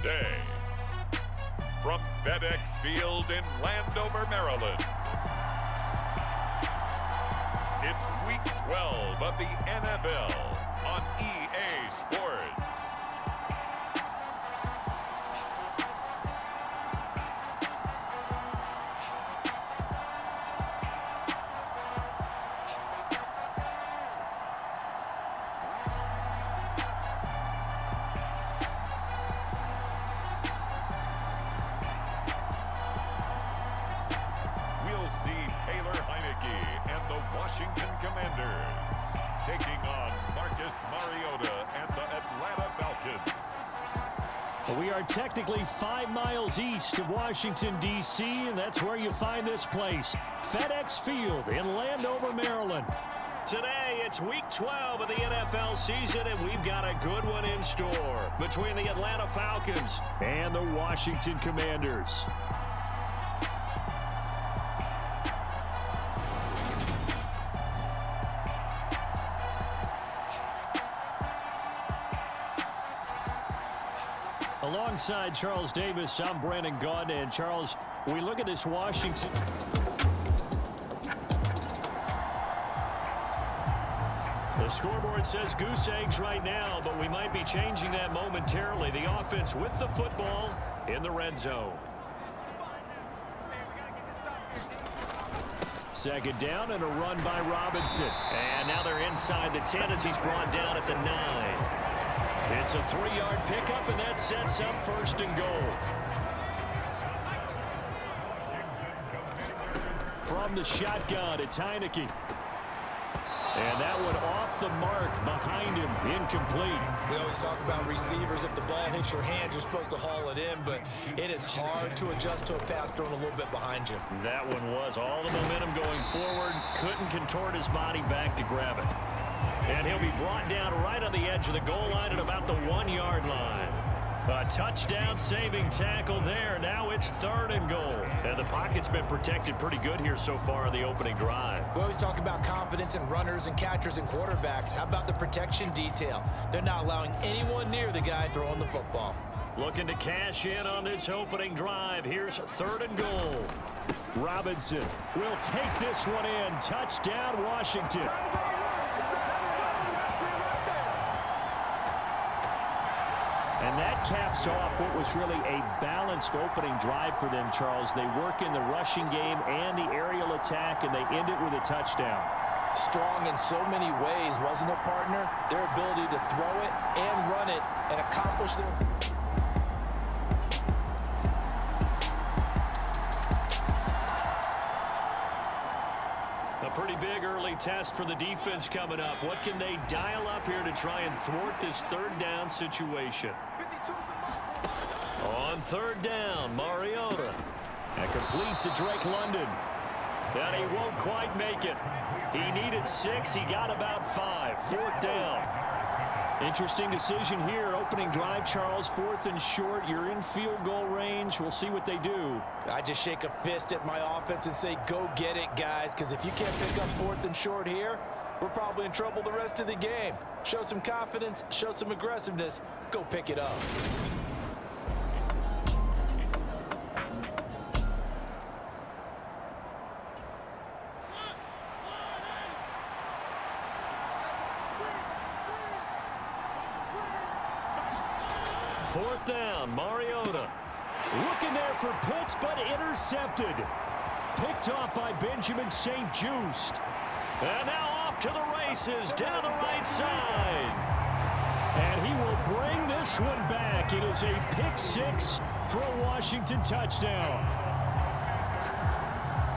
today. From FedEx Field in Landover, Maryland, it's Week 12 of the NFL on EA Sports. Washington Commanders taking on Marcus Mariota and the Atlanta Falcons. Well, we are technically 5 miles east of Washington, D.C., and that's where you find this place, FedEx Field in Landover, Maryland. Today, it's Week 12 of the NFL season, and we've got a good one in store between the Atlanta Falcons and the Washington Commanders. Alongside Charles Davis, I'm Brandon Gaudin. And Charles, we look at this Washington. The scoreboard says goose eggs right now, but we might be changing that momentarily. The offense with the football in the red zone. Second down and a run by Robinson. And now they're inside the 10 as he's brought down at the 9. It's a 3-yard pickup, and that sets up first and goal. From the shotgun, it's Heineke. And that one off the mark behind him, incomplete. We always talk about receivers. If the ball hits your hand, you're supposed to haul it in, but it is hard to adjust to a pass thrown a little bit behind you. That one was all the momentum going forward. Couldn't contort his body back to grab it. And he'll be brought down right on the edge of the goal line at about the 1-yard line. A touchdown-saving tackle there. Now it's 3rd and goal. And the pocket's been protected pretty good here so far on the opening drive. We always talk about confidence in runners and catchers and quarterbacks. How about the protection detail? They're not allowing anyone near the guy throwing the football. Looking to cash in on this opening drive. Here's 3rd and goal. Robinson will take this one in. Touchdown, Washington. And that caps off what was really a balanced opening drive for them, Charles. They work in the rushing game and the aerial attack, and they end it with a touchdown. Strong in so many ways, wasn't it, partner? Their ability to throw it and run it and accomplish their... A pretty big early test for the defense coming up. What can they dial up here to try and thwart this 3rd down situation? On 3rd down, Mariota. And complete to Drake London. And he won't quite make it. He needed 6. He got about 5. 4th down. Interesting decision here. Opening drive, Charles. 4th and short. You're in field goal range. We'll see what they do. I just shake a fist at my offense and say, go get it, guys, because if you can't pick up 4th and short here, we're probably in trouble the rest of the game. Show some confidence, show some aggressiveness, go pick it up. Fourth down, Mariota. Looking there for Pitts, but intercepted. Picked off by Benjamin St-Juste. And now off to the races, down the right side. And he will bring this one back. It is a pick 6 for a Washington touchdown.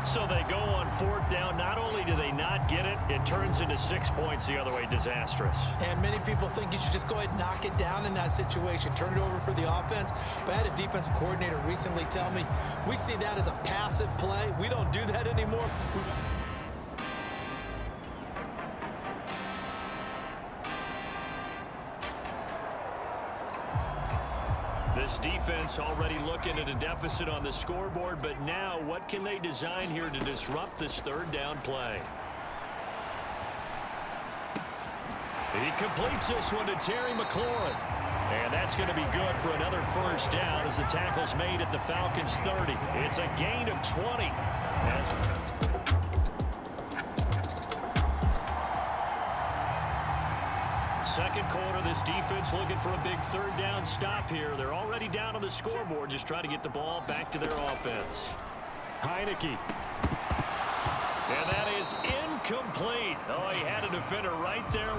So they go on 4th down. Not only do they not get it, it turns into 6 points the other way. Disastrous. And many people think you should just go ahead and knock it down in that situation. Turn it over for the offense. But I had a defensive coordinator recently tell me, we see that as a passive play. We don't do that anymore. This defense already looking at a deficit on the scoreboard, but now what can they design here to disrupt this 3rd down play? He completes this one to Terry McLaurin. And that's going to be good for another first down as the tackle's made at the Falcons' 30. It's a gain of 20. Second quarter, this defense looking for a big third down stop here. They're already down on the scoreboard, just trying to get the ball back to their offense. Heineke. And that is incomplete. Oh, he had a defender right there.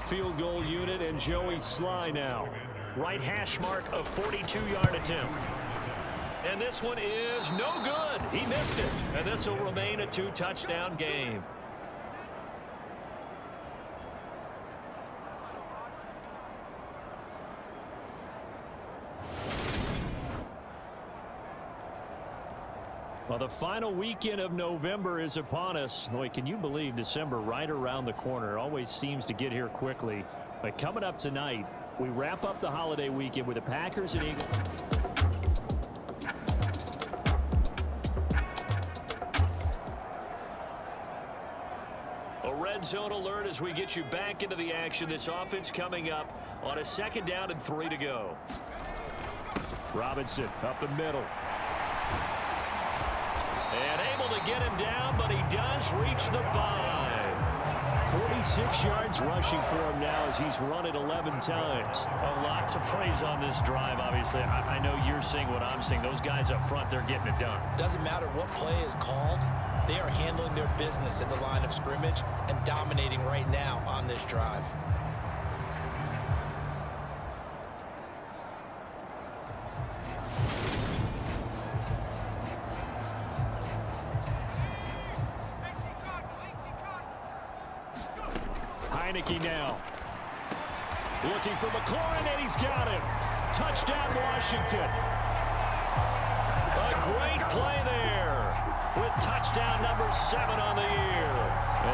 Field goal unit and Joey Sly now. Right hash mark of 42-yard attempt. And this one is no good. He missed it. And this will remain a 2-touchdown game. Well, the final weekend of November is upon us. Boy, can you believe December right around the corner? It always seems to get here quickly. But coming up tonight, we wrap up the holiday weekend with the Packers and Eagles. A red zone alert as we get you back into the action. This offense coming up on a 2nd down and 3 to go. Robinson up the middle. And able to get him down, but he does reach the 5. 46 yards rushing for him now as he's run it 11 times. A lot to praise on this drive, obviously. I know you're seeing what I'm seeing. Those guys up front, they're getting it done. Doesn't matter what play is called. They are handling their business at the line of scrimmage and dominating right now on this drive. Heineke now. Looking for McLaurin, and he's got him. Touchdown, Washington. A great play there with touchdown number 7 on the year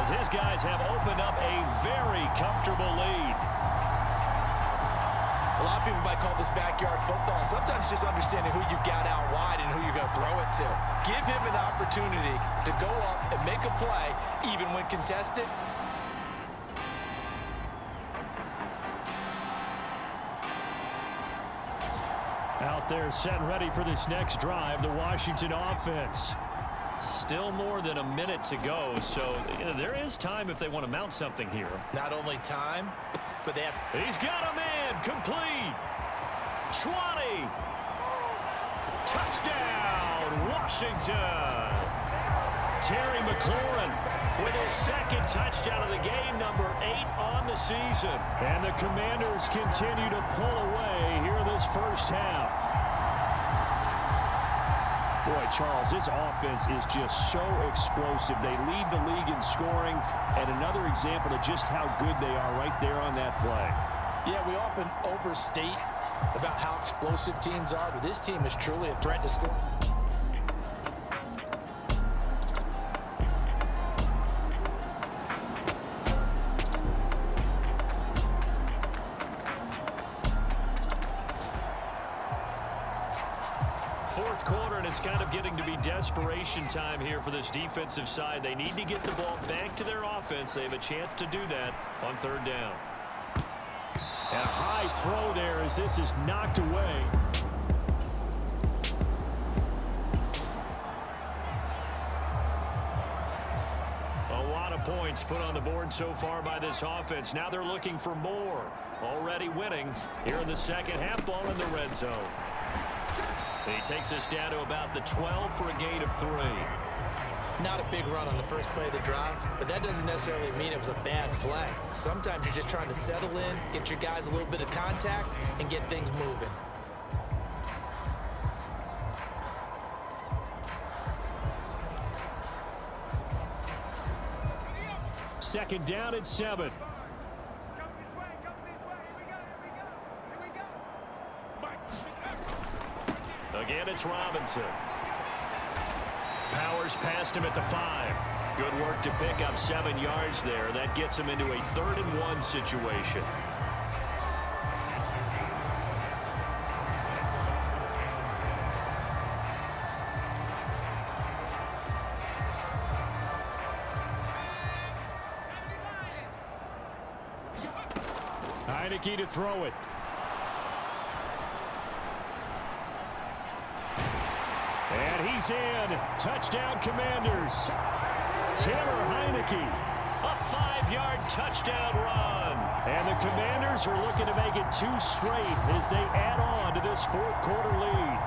as his guys have opened up a very comfortable lead. A lot of people might call this backyard football. Sometimes just understanding who you've got out wide and who you're going to throw it to. Give him an opportunity to go up and make a play, even when contested. Out there set and ready for this next drive, the Washington offense. Still more than a minute to go, so there is time if they want to mount something here. Not only time, but they have... He's got a man, complete. 20. Touchdown, Washington. Terry McLaurin with his 2nd touchdown of the game, number 8 on the season. And the Commanders continue to pull away here in this first half. Boy, Charles, this offense is just so explosive. They lead the league in scoring, and another example of just how good they are right there on that play. Yeah, we often overstate about how explosive teams are, but this team is truly a threat to score. Fourth quarter, and it's kind of getting to be desperation time here for this defensive side. They need to get the ball back to their offense. They have a chance to do that on 3rd down. And a high throw there as this is knocked away. A lot of points put on the board so far by this offense. Now they're looking for more. Already winning here in the second half, ball in the red zone. He takes us down to about the 12 for a gain of 3. Not a big run on the first play of the drive, but that doesn't necessarily mean it was a bad play. Sometimes you're just trying to settle in, get your guys a little bit of contact, and get things moving. Second down at 7. Again, it's Robinson. Powers past him at the 5. Good work to pick up 7 yards there. That gets him into a 3rd and 1 situation. Heineke to throw it. And he's in. Touchdown, Commanders. Taylor Heineke. A 5-yard touchdown run. And the Commanders are looking to make it 2 straight as they add on to this fourth-quarter lead.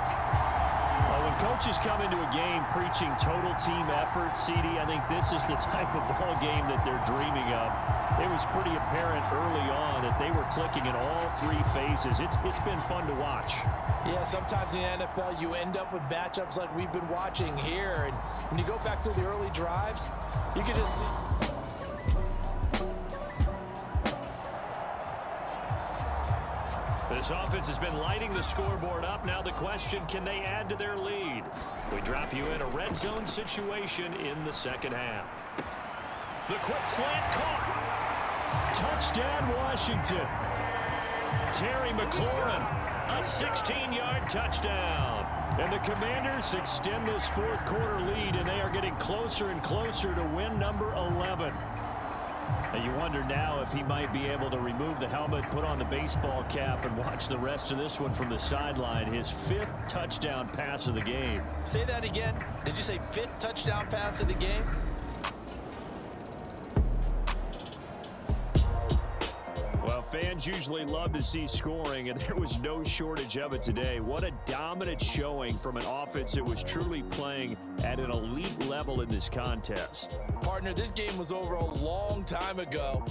When coaches come into a game preaching total team effort, CD, I think this is the type of ball game that they're dreaming of. It was pretty apparent early on that they were clicking in all 3 phases. It's been fun to watch. Yeah, sometimes in the NFL you end up with matchups like we've been watching here. And when you go back to the early drives, you can just see. This offense has been lighting the scoreboard up. Now the question, can they add to their lead? We drop you in a red zone situation in the second half. The quick slant caught. Touchdown, Washington. Terry McLaurin, a 16-yard touchdown. And the Commanders extend this fourth-quarter lead, and they are getting closer and closer to win number 11. And you wonder now if he might be able to remove the helmet, put on the baseball cap, and watch the rest of this one from the sideline. His 5th touchdown pass of the game. Say that again. Did you say 5th touchdown pass of the game? Well, fans usually love to see scoring, and there was no shortage of it today. What a dominant showing from an offense that was truly playing at an elite level in this contest. Partner, this game was over a long time ago,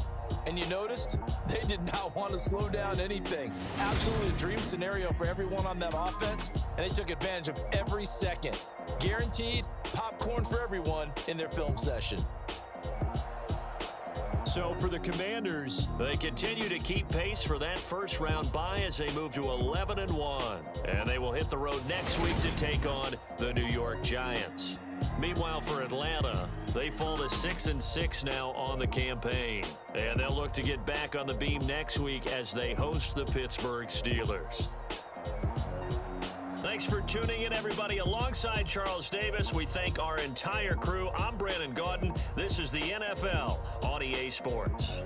and you noticed they did not want to slow down anything. Absolutely a dream scenario for everyone on that offense, and they took advantage of every second. Guaranteed popcorn for everyone in their film session. So for the Commanders, they continue to keep pace for that first-round bye as they move to 11-1. And they will hit the road next week to take on the New York Giants. Meanwhile, for Atlanta, they fall to 6-6 now on the campaign. And they'll look to get back on the beam next week as they host the Pittsburgh Steelers. Thanks for tuning in, everybody. Alongside Charles Davis, we thank our entire crew. I'm Brandon Gaudin. This is the NFL on EA Sports.